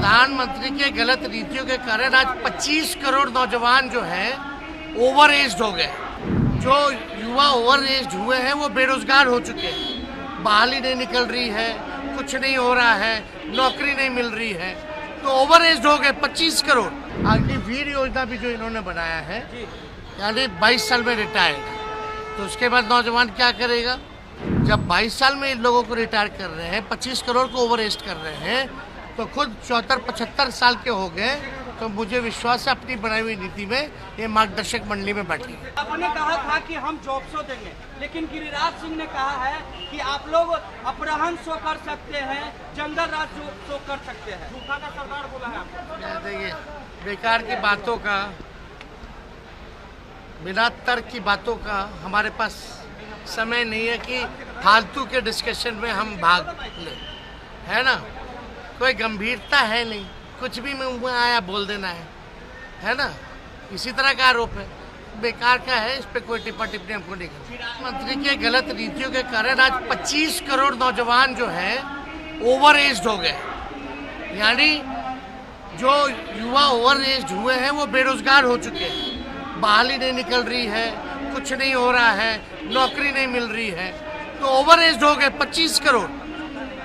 प्रधानमंत्री के गलत नीतियों के कारण आज 25 करोड़ नौजवान जो हैं ओवर एज हो गए। जो युवा ओवर एज हुए हैं वो बेरोजगार हो चुके हैं, बहाली नहीं निकल रही है, कुछ नहीं हो रहा है, नौकरी नहीं मिल रही है, तो ओवर एज हो गए 25 करोड़। अग्निवीर योजना भी जो इन्होंने बनाया है, यानी 22 साल में रिटायर्ड, तो उसके बाद नौजवान क्या करेगा? जब 22 साल में इन लोगों को रिटायर कर रहे हैं, 25 करोड़ को ओवर एज कर रहे हैं, तो खुद 74-75 साल के हो गए, तो मुझे विश्वास है अपनी बनाई हुई नीति में ये मार्गदर्शक मंडली में बैठे। आपने कहा था कि हम जॉब्सो देंगे, लेकिन गिरिराज सिंह ने कहा है कि आप लोग अपहरण शो कर सकते हैं, जंगल राज शो कर सकते हैं। झूठा का सरदार बोला है आपको। देखिए, बेकार की बातों का, बिना तर्क की बातों का हमारे पास समय नहीं है कि फालतू के डिस्कशन में हम भाग लें, है ना? कोई गंभीरता है नहीं, कुछ भी मुंह में आया बोल देना है ना? इसी तरह का आरोप है, बेकार का है, इस पे कोई टिप्पणी हमको नहीं करनी। प्रधानमंत्री के गलत नीतियों के कारण आज 25 करोड़ नौजवान जो हैं ओवर एज हो गए, यानी जो युवा ओवर एज हुए हैं वो बेरोजगार हो चुके हैं, बहाली नहीं निकल रही है, कुछ नहीं हो रहा है, नौकरी नहीं मिल रही है, तो ओवर एज हो गए 25 करोड़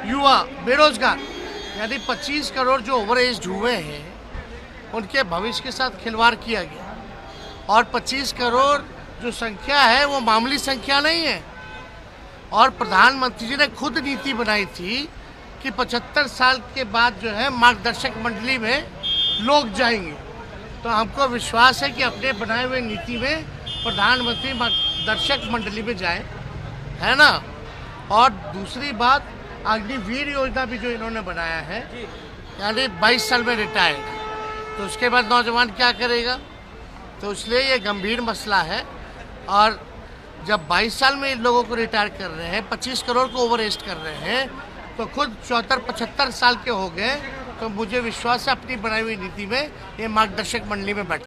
युवा बेरोजगार। यानी 25 करोड़ जो ओवर एज हुए हैं उनके भविष्य के साथ खिलवाड़ किया गया, और 25 करोड़ जो संख्या है वो मामूली संख्या नहीं है। और प्रधानमंत्री जी ने खुद नीति बनाई थी कि 75 साल के बाद जो है मार्गदर्शक मंडली में लोग जाएंगे, तो हमको विश्वास है कि अपने बनाए हुए नीति में प्रधानमंत्री मार्गदर्शक मंडली में जाए, है ना? और दूसरी बात, अग्निवीर योजना भी जो इन्होंने बनाया है, यानी 22 साल में रिटायर्ड, तो उसके बाद नौजवान क्या करेगा? तो इसलिए ये गंभीर मसला है। और जब 22 साल में इन लोगों को रिटायर कर रहे हैं, 25 करोड़ को ओवर एज कर रहे हैं, तो खुद 74-75 साल के हो गए, तो मुझे विश्वास है अपनी बनाई हुई नीति में ये मार्गदर्शक मंडली में बैठे।